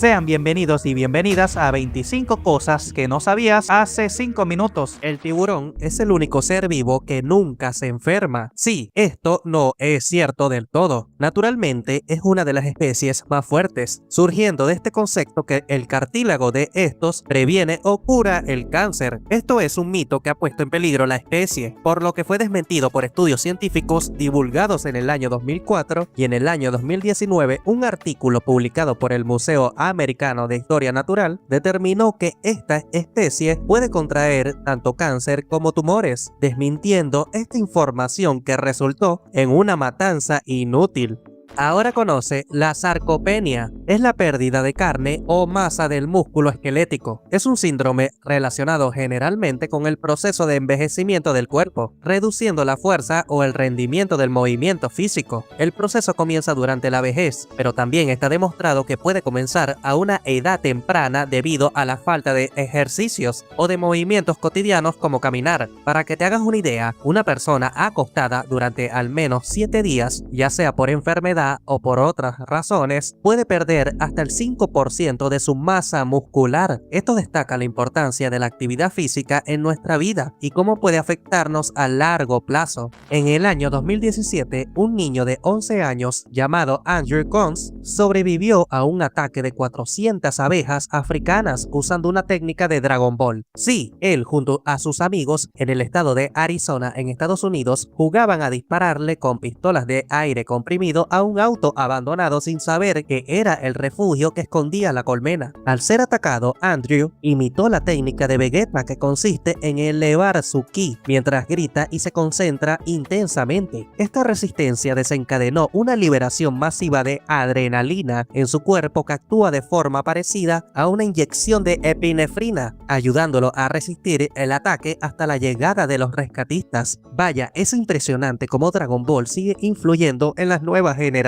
Sean bienvenidos y bienvenidas a 25 cosas que no sabías hace 5 minutos. El tiburón es el único ser vivo que nunca se enferma. Sí, esto no es cierto del todo. Naturalmente, es una de las especies más fuertes, surgiendo de este concepto que el cartílago de estos previene o cura el cáncer. Esto es un mito que ha puesto en peligro la especie, por lo que fue desmentido por estudios científicos divulgados en el año 2004 y en el año 2019 un artículo publicado por el Museo Americano de Historia Natural determinó que esta especie puede contraer tanto cáncer como tumores, desmintiendo esta información que resultó en una matanza inútil. Ahora conoce la sarcopenia. Es la pérdida de carne o masa del músculo esquelético. Es un síndrome relacionado generalmente con el proceso de envejecimiento del cuerpo, reduciendo la fuerza o el rendimiento del movimiento físico. El proceso comienza durante la vejez, pero también está demostrado que puede comenzar a una edad temprana debido a la falta de ejercicios o de movimientos cotidianos como caminar. Para que te hagas una idea, una persona acostada durante al menos 7 días, ya sea por enfermedad o por otras razones, puede perder hasta el 5% de su masa muscular. Esto destaca la importancia de la actividad física en nuestra vida y cómo puede afectarnos a largo plazo. En el año 2017, un niño de 11 años llamado Andrew Cons sobrevivió a un ataque de 400 abejas africanas usando una técnica de Dragon Ball. Sí, él junto a sus amigos en el estado de Arizona en Estados Unidos jugaban a dispararle con pistolas de aire comprimido a un auto abandonado sin saber que era el refugio que escondía la colmena. Al ser atacado, Andrew imitó la técnica de Vegeta, que consiste en elevar su ki mientras grita y se concentra intensamente. Esta resistencia desencadenó una liberación masiva de adrenalina en su cuerpo que actúa de forma parecida a una inyección de epinefrina, ayudándolo a resistir el ataque hasta la llegada de los rescatistas. Vaya, es impresionante cómo Dragon Ball sigue influyendo en las nuevas generaciones.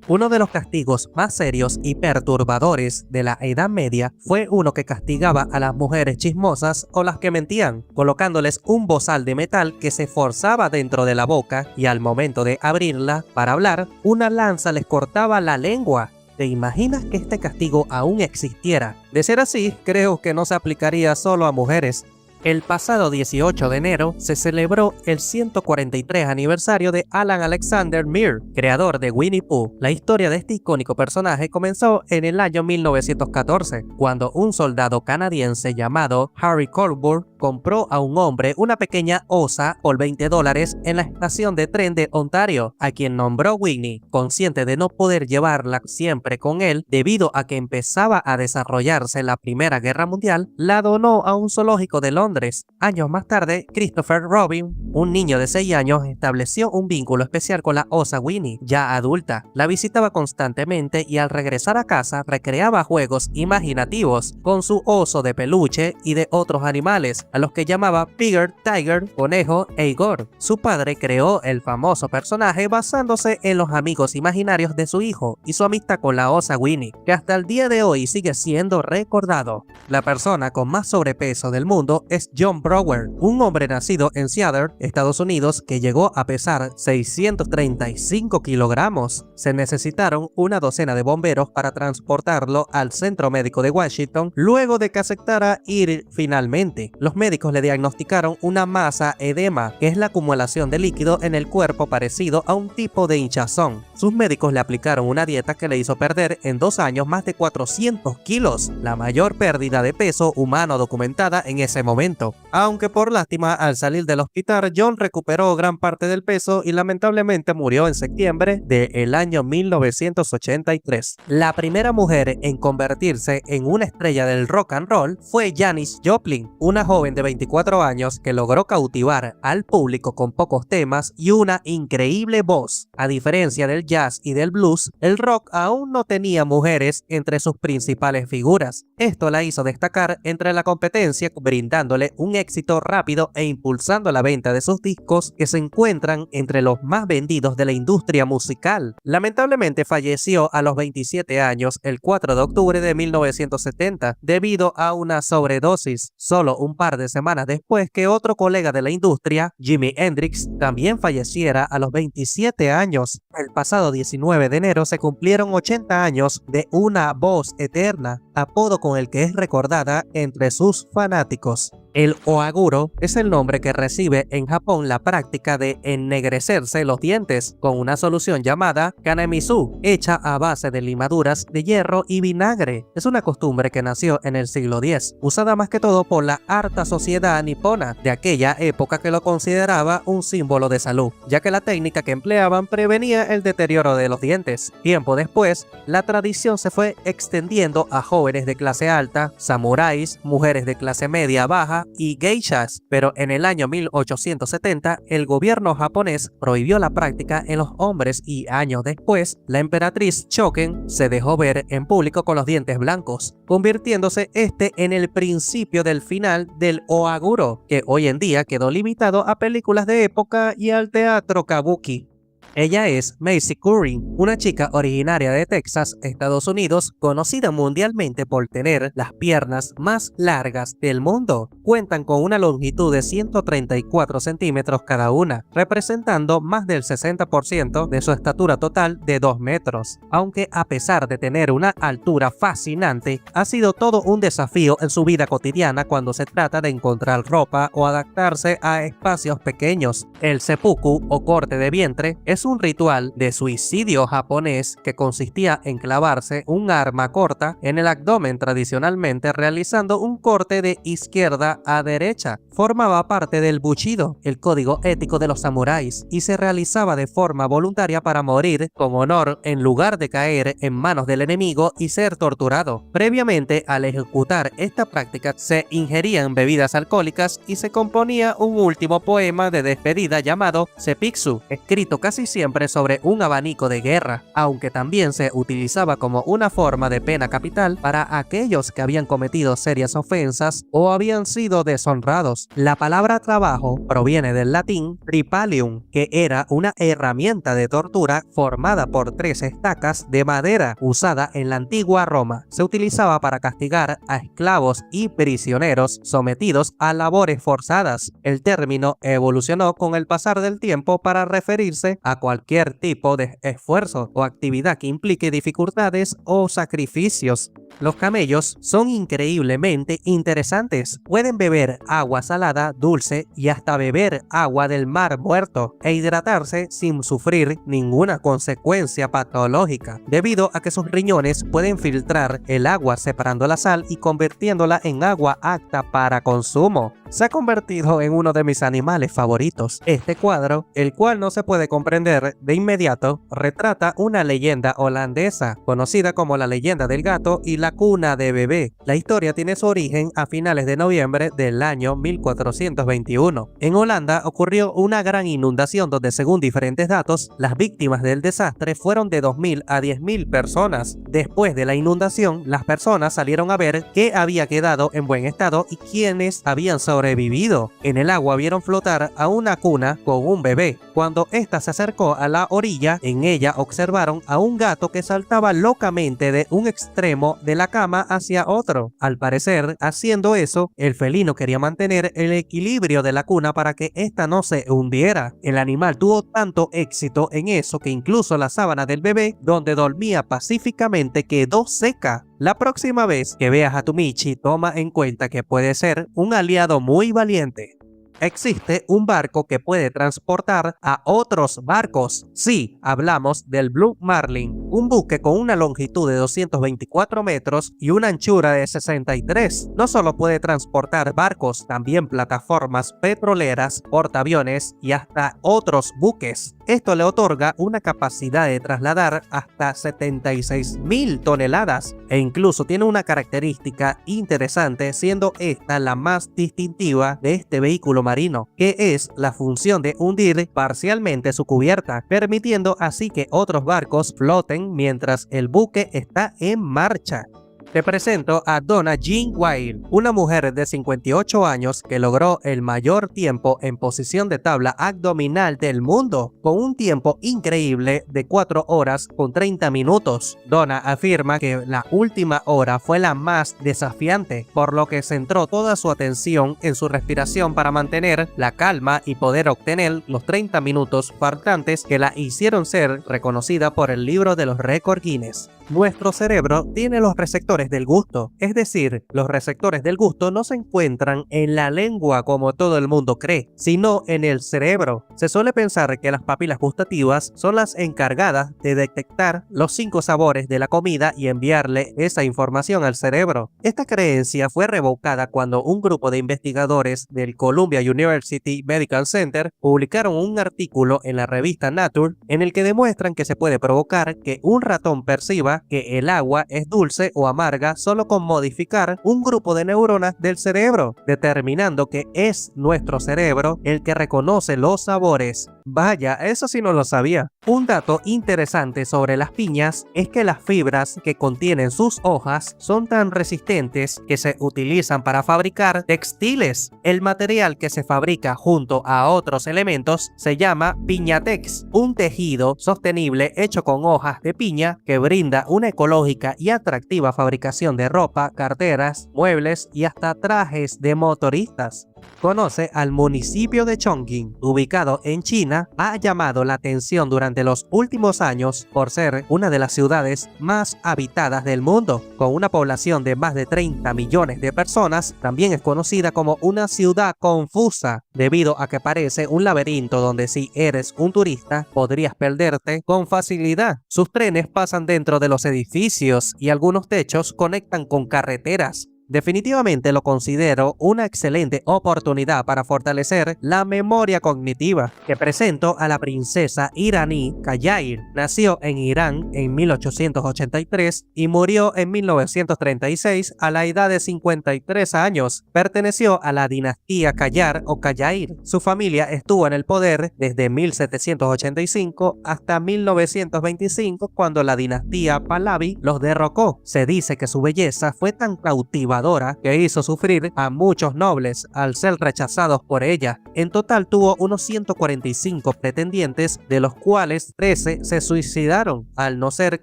Uno de los castigos más serios y perturbadores de la Edad Media fue uno que castigaba a las mujeres chismosas o las que mentían, colocándoles un bozal de metal que se forzaba dentro de la boca y al momento de abrirla para hablar, una lanza les cortaba la lengua. ¿Te imaginas que este castigo aún existiera? De ser así, creo que no se aplicaría solo a mujeres. El pasado 18 de enero se celebró el 143 aniversario de Alan Alexander Milne, creador de Winnie Pooh. La historia de este icónico personaje comenzó en el año 1914, cuando un soldado canadiense llamado Harry Colburn compró a un hombre una pequeña osa por $20 en la estación de tren de Ontario, a quien nombró Winnie. Consciente de no poder llevarla siempre con él debido a que empezaba a desarrollarse la Primera Guerra Mundial, la donó a un zoológico de Londres. Años más tarde, Christopher Robin, un niño de 6 años, estableció un vínculo especial con la osa Winnie, ya adulta. La visitaba constantemente y al regresar a casa recreaba juegos imaginativos con su oso de peluche y de otros animales, a los que llamaba Pigger, Tiger, Conejo e Igor. Su padre creó el famoso personaje basándose en los amigos imaginarios de su hijo y su amistad con la osa Winnie, que hasta el día de hoy sigue siendo recordado. La persona con más sobrepeso del mundo es John Brower, un hombre nacido en Seattle, Estados Unidos, que llegó a pesar 635 kilogramos. Se necesitaron una docena de bomberos para transportarlo al Centro Médico de Washington luego de que aceptara ir finalmente. Los médicos le diagnosticaron una masa edema, que es la acumulación de líquido en el cuerpo parecido a un tipo de hinchazón. Sus médicos le aplicaron una dieta que le hizo perder en 2 años más de 400 kilos, la mayor pérdida de peso humano documentada en ese momento. Aunque por lástima, al salir del hospital, John recuperó gran parte del peso y lamentablemente murió en septiembre del año 1983. La primera mujer en convertirse en una estrella del rock and roll fue Janis Joplin, una joven de 24 años que logró cautivar al público con pocos temas y una increíble voz. A diferencia del jazz y del blues, el rock aún no tenía mujeres entre sus principales figuras. Esto la hizo destacar entre la competencia, brindándole dándole un éxito rápido e impulsando la venta de sus discos que se encuentran entre los más vendidos de la industria musical. Lamentablemente falleció a los 27 años el 4 de octubre de 1970 debido a una sobredosis, solo un par de semanas después que otro colega de la industria, Jimi Hendrix, también falleciera a los 27 años. El pasado 19 de enero se cumplieron 80 años de una voz eterna, apodo con el que es recordada entre sus fanáticos. El oaguro es el nombre que recibe en Japón la práctica de ennegrecerse los dientes con una solución llamada kanemisu, hecha a base de limaduras de hierro y vinagre. Es una costumbre que nació en el siglo X, usada más que todo por la alta sociedad nipona de aquella época que lo consideraba un símbolo de salud, ya que la técnica que empleaban prevenía el deterioro de los dientes. Tiempo después, la tradición se fue extendiendo a jóvenes de clase alta, samuráis, mujeres de clase media baja y geishas, pero en el año 1870 el gobierno japonés prohibió la práctica en los hombres y años después la emperatriz Choken se dejó ver en público con los dientes blancos, convirtiéndose este en el principio del final del oaguro, que hoy en día quedó limitado a películas de época y al teatro kabuki. Ella es Macy Curry, una chica originaria de Texas, Estados Unidos, conocida mundialmente por tener las piernas más largas del mundo. Cuentan con una longitud de 134 centímetros cada una, representando más del 60% de su estatura total de 2 metros. Aunque a pesar de tener una altura fascinante, ha sido todo un desafío en su vida cotidiana cuando se trata de encontrar ropa o adaptarse a espacios pequeños. El seppuku o corte de vientre es un ritual de suicidio japonés que consistía en clavarse un arma corta en el abdomen, tradicionalmente realizando un corte de izquierda a derecha. Formaba parte del Bushido, el código ético de los samuráis, y se realizaba de forma voluntaria para morir con honor en lugar de caer en manos del enemigo y ser torturado. Previamente, al ejecutar esta práctica, se ingerían bebidas alcohólicas y se componía un último poema de despedida llamado Sepiksu, escrito casi siempre sobre un abanico de guerra, aunque también se utilizaba como una forma de pena capital para aquellos que habían cometido serias ofensas o habían sido deshonrados. La palabra trabajo proviene del latín tripalium, que era una herramienta de tortura formada por 3 estacas de madera usada en la antigua Roma. Se utilizaba para castigar a esclavos y prisioneros sometidos a labores forzadas. El término evolucionó con el pasar del tiempo para referirse a cualquier tipo de esfuerzo o actividad que implique dificultades o sacrificios. Los camellos son increíblemente interesantes. Pueden beber agua salada, dulce y hasta beber agua del mar muerto e hidratarse sin sufrir ninguna consecuencia patológica, debido a que sus riñones pueden filtrar el agua separando la sal y convirtiéndola en agua apta para consumo. Se ha convertido en uno de mis animales favoritos. Este cuadro, el cual no se puede comprender de inmediato, retrata una leyenda holandesa, conocida como la leyenda del gato y la cuna de bebé. La historia tiene su origen a finales de noviembre del año 1421. En Holanda ocurrió una gran inundación donde, según diferentes datos, las víctimas del desastre fueron de 2.000 a 10.000 personas. Después de la inundación, las personas salieron a ver qué había quedado en buen estado y quiénes habían sobrevivido. En el agua vieron flotar a una cuna con un bebé. Cuando ésta se acercó a la orilla, en ella observaron a un gato que saltaba locamente de un extremo de la cama hacia otro. Al parecer, haciendo eso, el felino quería mantener el equilibrio de la cuna para que ésta no se hundiera. El animal tuvo tanto éxito en eso que incluso la sábana del bebé, donde dormía pacíficamente, quedó seca. La próxima vez que veas a tu Michi, toma en cuenta que puede ser un aliado muy valiente. Existe un barco que puede transportar a otros barcos. Sí, hablamos del Blue Marlin, un buque con una longitud de 224 metros y una anchura de 63. No solo puede transportar barcos, también plataformas petroleras, portaaviones y hasta otros buques. Esto le otorga una capacidad de trasladar hasta 76.000 toneladas e incluso tiene una característica interesante, siendo esta la más distintiva de este vehículo marino, que es la función de hundir parcialmente su cubierta, permitiendo así que otros barcos floten mientras el buque está en marcha. Te presento a Donna Jean Wild, una mujer de 58 años que logró el mayor tiempo en posición de tabla abdominal del mundo, con un tiempo increíble de 4 horas con 30 minutos. Donna afirma que la última hora fue la más desafiante, por lo que centró toda su atención en su respiración para mantener la calma y poder obtener los 30 minutos faltantes que la hicieron ser reconocida por el libro de los récords Guinness. Nuestro cerebro tiene los receptores del gusto, es decir, los receptores del gusto no se encuentran en la lengua como todo el mundo cree, sino en el cerebro. Se suele pensar que las papilas gustativas son las encargadas de detectar los 5 sabores de la comida y enviarle esa información al cerebro. Esta creencia fue revocada cuando un grupo de investigadores del Columbia University Medical Center publicaron un artículo en la revista Nature en el que demuestran que se puede provocar que un ratón perciba que el agua es dulce o amarga solo con modificar un grupo de neuronas del cerebro, determinando que es nuestro cerebro el que reconoce los sabores. Vaya, eso sí no lo sabía. Un dato interesante sobre las piñas es que las fibras que contienen sus hojas son tan resistentes que se utilizan para fabricar textiles. El material que se fabrica junto a otros elementos se llama piñatex, un tejido sostenible hecho con hojas de piña que brinda una ecológica y atractiva fabricación de ropa, carteras, muebles y hasta trajes de motoristas. Conoce al municipio de Chongqing, ubicado en China, ha llamado la atención durante los últimos años por ser una de las ciudades más habitadas del mundo, con una población de más de 30 millones de personas. También es conocida como una ciudad confusa, debido a que parece un laberinto donde si eres un turista podrías perderte con facilidad. Sus trenes pasan dentro de los edificios y algunos techos conectan con carreteras. Definitivamente lo considero una excelente oportunidad para fortalecer la memoria cognitiva. Te presento a la princesa iraní Qayair. Nació en Irán en 1883 y murió en 1936 a la edad de 53 años. Perteneció a la dinastía Qajar o Qayair. Su familia estuvo en el poder desde 1785 hasta 1925, cuando la dinastía Pahlavi los derrocó. Se dice que su belleza fue tan cautivadora que hizo sufrir a muchos nobles al ser rechazados por ella. En total tuvo unos 145 pretendientes, de los cuales 13 se suicidaron al no ser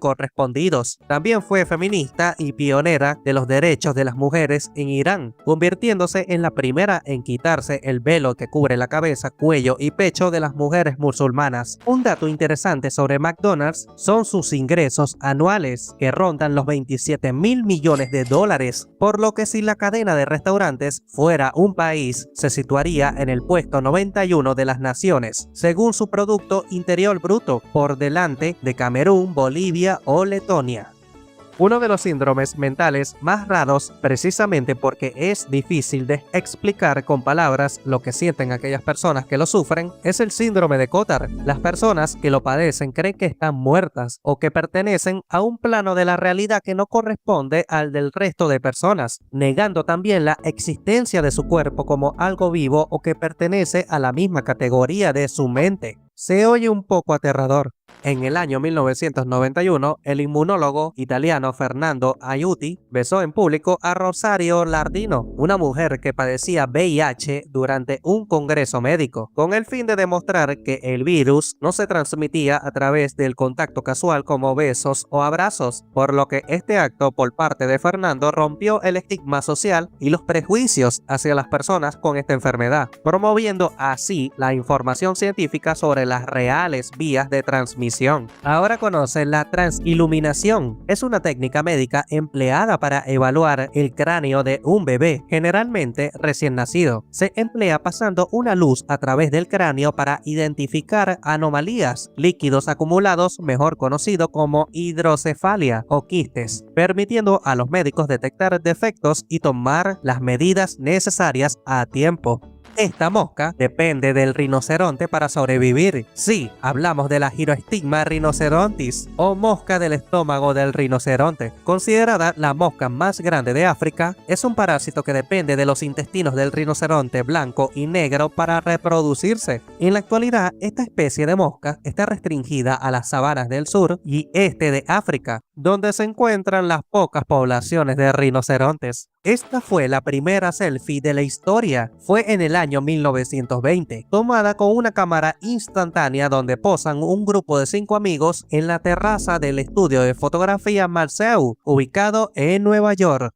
correspondidos. También fue feminista y pionera de los derechos de las mujeres en Irán, convirtiéndose en la primera en quitarse el velo que cubre la cabeza, cuello y pecho de las mujeres musulmanas. Un dato interesante sobre McDonald's son sus ingresos anuales, que rondan los 27 mil millones de dólares, por lo que si la cadena de restaurantes fuera un país, se situaría en el puesto 91 de las naciones, según su Producto Interior Bruto, por delante de Camerún, Bolivia o Letonia. Uno de los síndromes mentales más raros, precisamente porque es difícil de explicar con palabras lo que sienten aquellas personas que lo sufren, es el síndrome de Cotard. Las personas que lo padecen creen que están muertas o que pertenecen a un plano de la realidad que no corresponde al del resto de personas, negando también la existencia de su cuerpo como algo vivo o que pertenece a la misma categoría de su mente. Se oye un poco aterrador. En el año 1991, el inmunólogo italiano Fernando Aiuti besó en público a Rosario Lardino, una mujer que padecía VIH durante un congreso médico, con el fin de demostrar que el virus no se transmitía a través del contacto casual como besos o abrazos, por lo que este acto por parte de Fernando rompió el estigma social y los prejuicios hacia las personas con esta enfermedad, promoviendo así la información científica sobre las reales vías de transmisión. Ahora conoce la transiluminación. Es una técnica médica empleada para evaluar el cráneo de un bebé, generalmente recién nacido. Se emplea pasando una luz a través del cráneo para identificar anomalías, líquidos acumulados, mejor conocido como hidrocefalia o quistes, permitiendo a los médicos detectar defectos y tomar las medidas necesarias a tiempo. Esta mosca depende del rinoceronte para sobrevivir. Sí, hablamos de la Gyrostigma rinocerontis o mosca del estómago del rinoceronte. Considerada la mosca más grande de África, es un parásito que depende de los intestinos del rinoceronte blanco y negro para reproducirse. En la actualidad, esta especie de mosca está restringida a las sabanas del sur y este de África, donde se encuentran las pocas poblaciones de rinocerontes. Esta fue la primera selfie de la historia. Fue en el año 1920, tomada con una cámara instantánea donde posan un grupo de 5 amigos en la terraza del estudio de fotografía Marceau, ubicado en Nueva York.